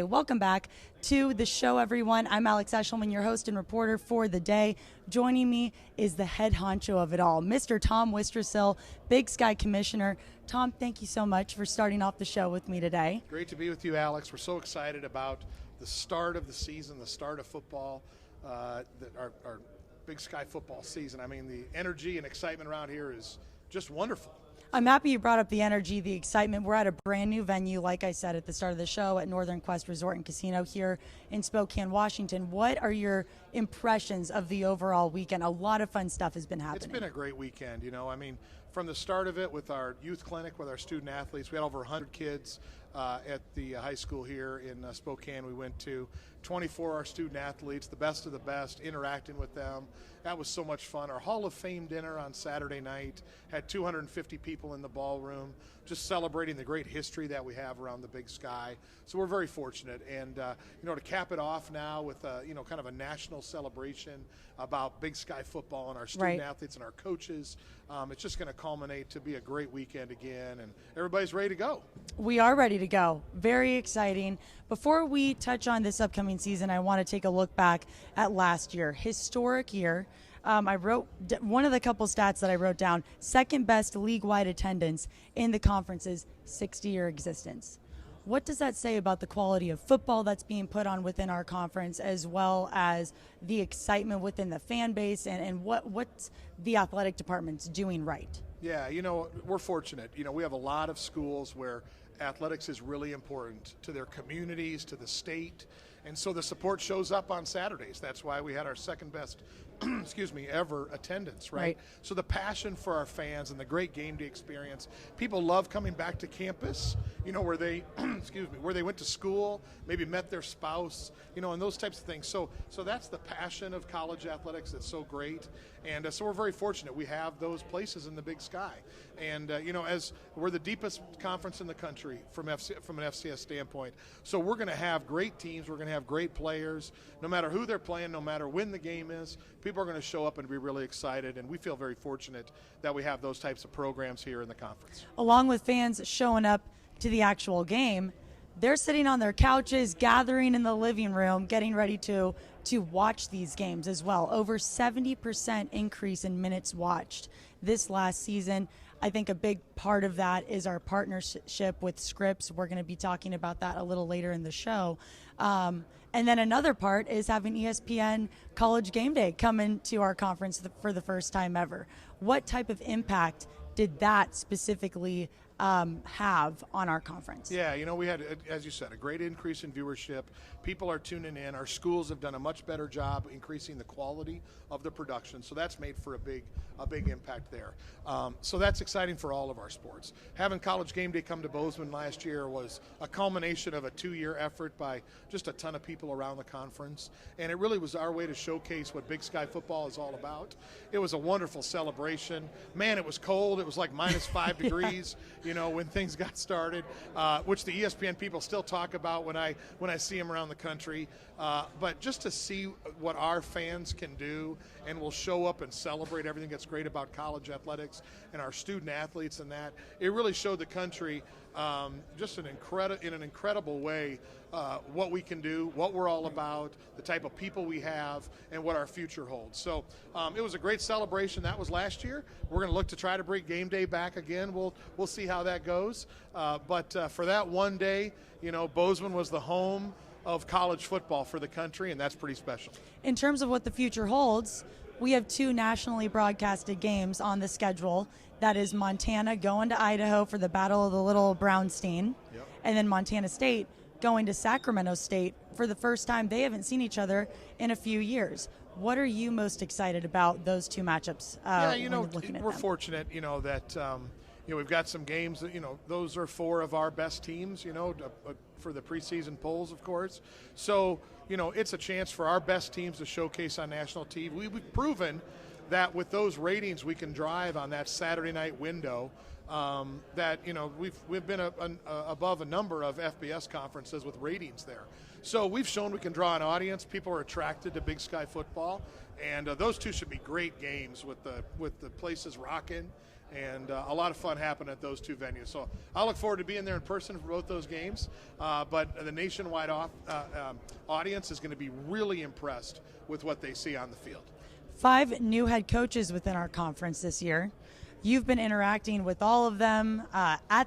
Welcome back to the show, everyone. I'm Alex Eshelman, your host and reporter for the day. Joining me is the head honcho of it all, Mr. Tom Wistrcill, Big Sky Commissioner. Tom, thank you so much for starting off the show with me today. Great to be with you, Alex. We're so excited about the start of the season, the start of football, our Big Sky football season. I mean, the energy and excitement around here is just wonderful. I'm happy you brought up the energy, the excitement. We're at a brand new venue, like I said at the start of the show, at Northern Quest Resort and Casino here in Spokane, Washington. What are your impressions of the overall weekend? A lot of fun stuff has been happening. It's been a great weekend, you know. I mean, from the start of it with our youth clinic, with our student athletes, we had over 100 kids at the high school here in Spokane. We went to 24 our student athletes, the best of the best, interacting with them. That was so much fun. Our Hall of Fame dinner on Saturday night had 250 people in the ballroom, just celebrating the great history that we have around the Big Sky. So we're very fortunate. And, to cap it off now with, kind of a national celebration about Big Sky football and our student athletes and our coaches, it's just going to culminate to be a great weekend again, and everybody's ready to go. We are ready to go. Very exciting. Before we touch on this upcoming season, I want to take a look back at last year. Historic year. I wrote one of the couple stats that I wrote down, second best league-wide attendance in the conference's 60-year existence. What does that say about the quality of football that's being put on within our conference, as well as the excitement within the fan base, and what's the athletic department's doing right? Yeah, we're fortunate. We have a lot of schools where athletics is really important to their communities, to the state, and so the support shows up on Saturdays. That's why we had our second best ever attendance, right? So the passion for our fans and the great game day experience. People love coming back to campus, where they, where they went to school, maybe met their spouse, and those types of things. So that's the passion of college athletics that's so great. And so we're very fortunate. We have those places in the Big Sky. And, as we're the deepest conference in the country from an FCS standpoint. So we're going to have great teams. We're going to have great players. No matter who they're playing, no matter when the game is, people are going to show up and be really excited. And we feel very fortunate that we have those types of programs here in the conference. Along with fans showing up to the actual game, they're sitting on their couches, gathering in the living room, getting ready to watch these games as well. Over 70% increase in minutes watched this last season. I think a big part of that is our partnership with Scripps. We're going to be talking about that a little later in the show. And then another part is having ESPN College Game Day come into our conference for the first time ever. What type of impact did that specifically have on our conference? Yeah, we had, as you said, a great increase in viewership. People are tuning in. Our schools have done a much better job increasing the quality of the production, so that's made for a big impact there. So that's exciting for all of our sports. Having College Game Day come to Bozeman last year was a culmination of a 2-year effort by just a ton of people around the conference, and it really was our way to showcase what Big Sky football is all about. It was a wonderful celebration. Man, it was cold. It was like minus 5 degrees. When things got started, which the ESPN people still talk about when I see them around the country. But just to see what our fans can do, and will show up and celebrate everything that's great about college athletics and our student athletes, and that it really showed the country just in an incredible way what we can do, what we're all about, the type of people we have, and what our future holds. So it was a great celebration. That was last year. We're going to look to try to bring game day back again. We'll see how that goes. But for that one day, Bozeman was the home of college football for the country, and that's pretty special. In terms of what the future holds, we have 2 nationally broadcasted games on the schedule. That is Montana going to Idaho for the Battle of the Little Brownstein, and then Montana State going to Sacramento State for the first time. They haven't seen each other in a few years. What are you most excited about those 2 matchups? We're fortunate, that we've got some games that, those are 4 of our best teams, for the preseason polls, of course. So, it's a chance for our best teams to showcase on national TV. We've proven that with those ratings we can drive on that Saturday night window that we've been above a number of FBS conferences with ratings there. So we've shown we can draw an audience. People are attracted to Big Sky football, and those two should be great games with the places rocking, and a lot of fun happening at those two venues. So I look forward to being there in person for both those games. But the nationwide audience is going to be really impressed with what they see on the field. 5 new head coaches within our conference this year. You've been interacting with all of them,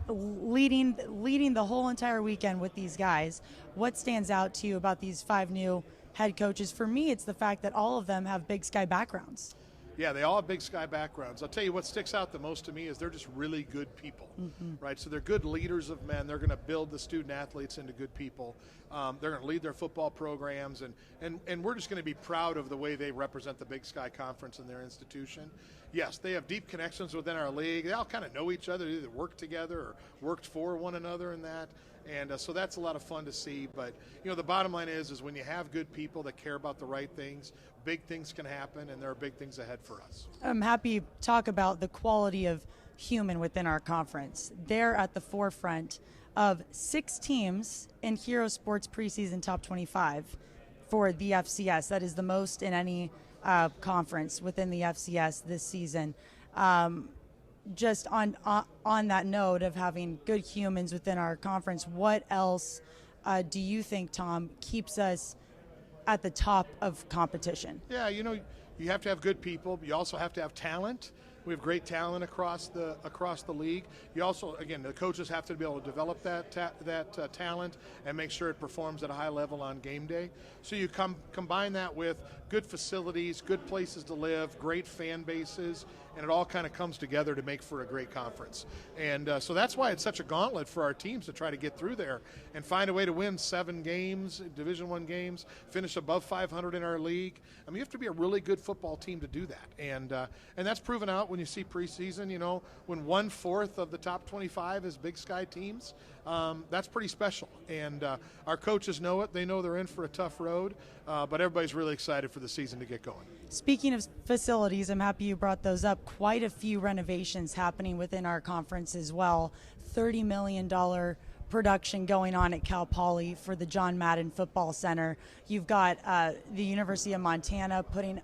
leading the whole entire weekend with these guys. What stands out to you about these 5 new head coaches? For me, it's the fact that all of them have Big Sky backgrounds. Yeah, they all have Big Sky backgrounds. I'll tell you what sticks out the most to me is they're just really good people, right? So they're good leaders of men. They're going to build the student athletes into good people. They're going to lead their football programs, and we're just going to be proud of the way they represent the Big Sky Conference and their institution. Yes, they have deep connections within our league. They all kind of know each other, either work together or worked for one another in that. And so that's a lot of fun to see. But, the bottom line is when you have good people that care about the right things, big things can happen, and there are big things ahead for us. I'm happy to talk about the quality of human within our conference. They're at the forefront of 6 teams in Hero Sports preseason top 25 for the FCS. That is the most in any conference within the FCS this season. Just on that note of having good humans within our conference, what else do you think, Tom, keeps us at the top of competition? Yeah, you have to have good people, but you also have to have talent. We have great talent across the league. You also, again, the coaches have to be able to develop that talent and make sure it performs at a high level on game day. So you combine that with good facilities, good places to live, great fan bases, and it all kind of comes together to make for a great conference. And so that's why it's such a gauntlet for our teams to try to get through there and find a way to win 7 games, Division I games, finish above 500 in our league. I mean, you have to be a really good football team to do that. And that's proven out when you see preseason, when 1/4 of the top 25 is Big Sky teams. That's pretty special. And our coaches know it. They know they're in for a tough road, but everybody's really excited for the season to get going. Speaking of facilities, I'm happy you brought those up. Quite a few renovations happening within our conference as well. $30 million production going on at Cal Poly for the John Madden Football Center. You've got the University of Montana putting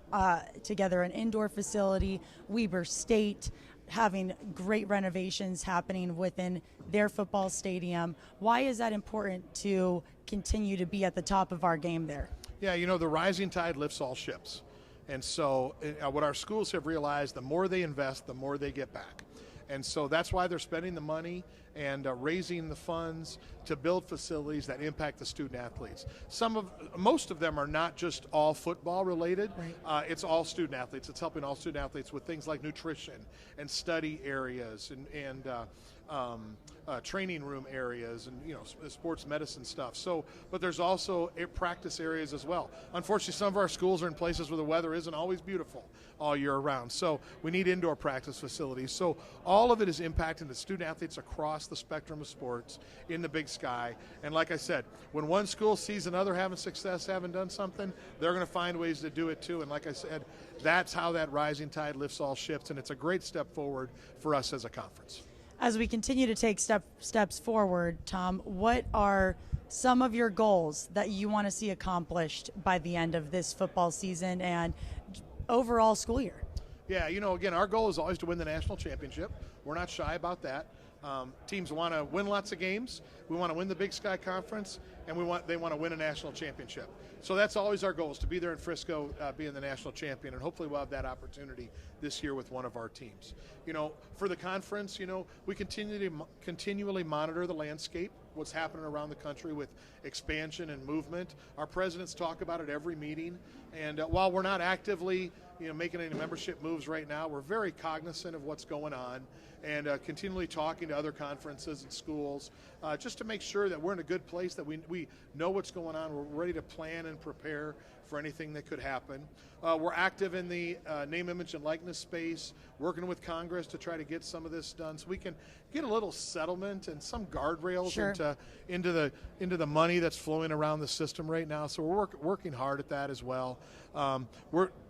together an indoor facility, Weber State having great renovations happening within their football stadium. Why is that important to continue to be at the top of our game there? Yeah, the rising tide lifts all ships. And so what our schools have realized, the more they invest, the more they get back. And so that's why they're spending the money and raising the funds to build facilities that impact the student athletes. Most of them are not just all football related. Right. It's all student athletes. It's helping all student athletes with things like nutrition and study areas and training room areas and sports medicine stuff. So, but there's also practice areas as well. Unfortunately, some of our schools are in places where the weather isn't always beautiful all year round. So we need indoor practice facilities. So all of it is impacting the student athletes across the spectrum of sports in the Big Sky. And like I said, when one school sees another having success, having done something, they're going to find ways to do it too. And like I said, that's how that rising tide lifts all ships. And it's a great step forward for us as a conference. As we continue to take steps forward, Tom, what are some of your goals that you want to see accomplished by the end of this football season and overall school year? Yeah, again, our goal is always to win the national championship. We're not shy about that. Teams want to win lots of games. We want to win the Big Sky Conference, and they want to win a national championship. So that's always our goal, is to be there in Frisco, being the national champion, and hopefully we'll have that opportunity this year with one of our teams. For the conference, we continually monitor the landscape, what's happening around the country with expansion and movement. Our presidents talk about it every meeting, and while we're not actively making any membership moves right now, we're very cognizant of what's going on and continually talking to other conferences and schools just to make sure that we're in a good place, that we know what's going on, we're ready to plan and prepare for anything that could happen. We're active in the name, image, and likeness space, working with Congress to try to get some of this done so we can get a little settlement and some guardrails Sure. into the money that's flowing around the system right now. So we're working hard at that as well.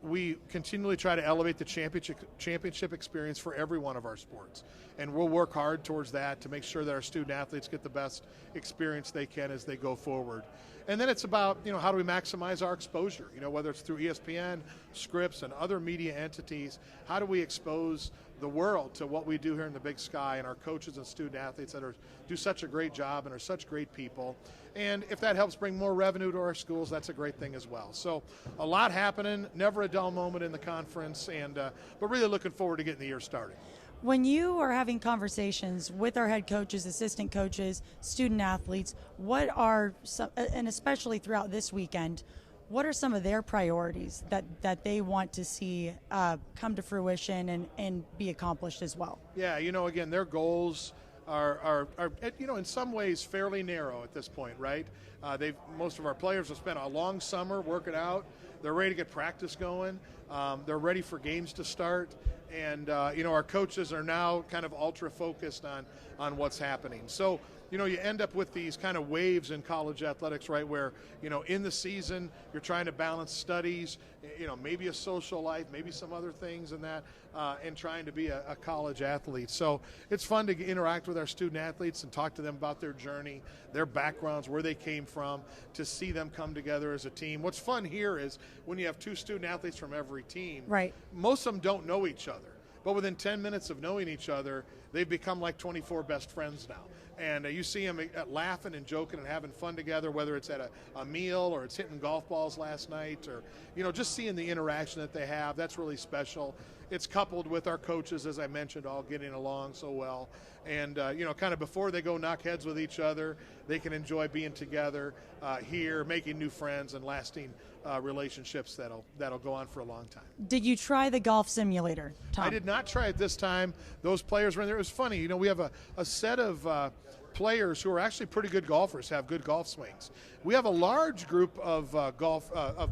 We continually try to elevate the championship experience for every one of our sports, and we'll work hard towards that to make sure that our student athletes get the best experience they can as they go forward. And then it's about, how do we maximize our exposure? Whether it's through ESPN, Scripps, and other media entities, how do we expose the world to what we do here in the Big Sky and our coaches and student athletes that do such a great job and are such great people? And if that helps bring more revenue to our schools, that's a great thing as well. So a lot happening, never a dull moment in the conference, but really looking forward to getting the year started. When you are having conversations with our head coaches, assistant coaches, student athletes, what are some, and especially throughout this weekend, what are some of their priorities that they want to see come to fruition and be accomplished as well? Yeah, again, their goals are in some ways fairly narrow at this point, right? Most of our players have spent a long summer working out. They're ready to get practice going. They're ready for games to start. And, our coaches are now kind of ultra focused on what's happening. So, you end up with these kind of waves in college athletics, right, where, in the season you're trying to balance studies, maybe a social life, maybe some other things in that, and trying to be a college athlete. So it's fun to interact with our student athletes and talk to them about their journey, their backgrounds, where they came from, to see them come together as a team. What's fun here is when you have two student athletes from every team, right, most of them don't know each other. But within 10 minutes of knowing each other, they've become like 24 best friends now. And you see them laughing and joking and having fun together, whether it's at a meal or it's hitting golf balls last night, or, just seeing the interaction that they have. That's really special. It's coupled with our coaches, as I mentioned, all getting along so well. And, kind of before they go knock heads with each other, they can enjoy being together here, making new friends and lasting relationships that'll go on for a long time. Did you try the golf simulator, Tom? I did not try it this time. Those players were in there. It was funny. We have a set of players who are actually pretty good golfers, have good golf swings. We have a large group of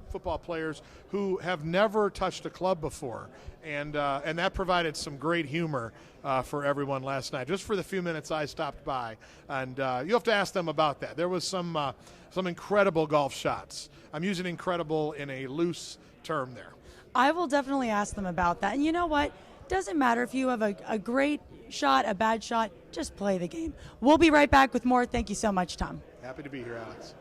football players who have never touched a club before, and that provided some great humor for everyone last night. Just for the few minutes I stopped by, and you have to ask them about that. There was some incredible golf shots. I'm using incredible in a loose term there. I will definitely ask them about that. And you know what? Doesn't matter if you have a great shot, a bad shot, just play the game. We'll be right back with more. Thank you so much, Tom. Happy to be here, Alex.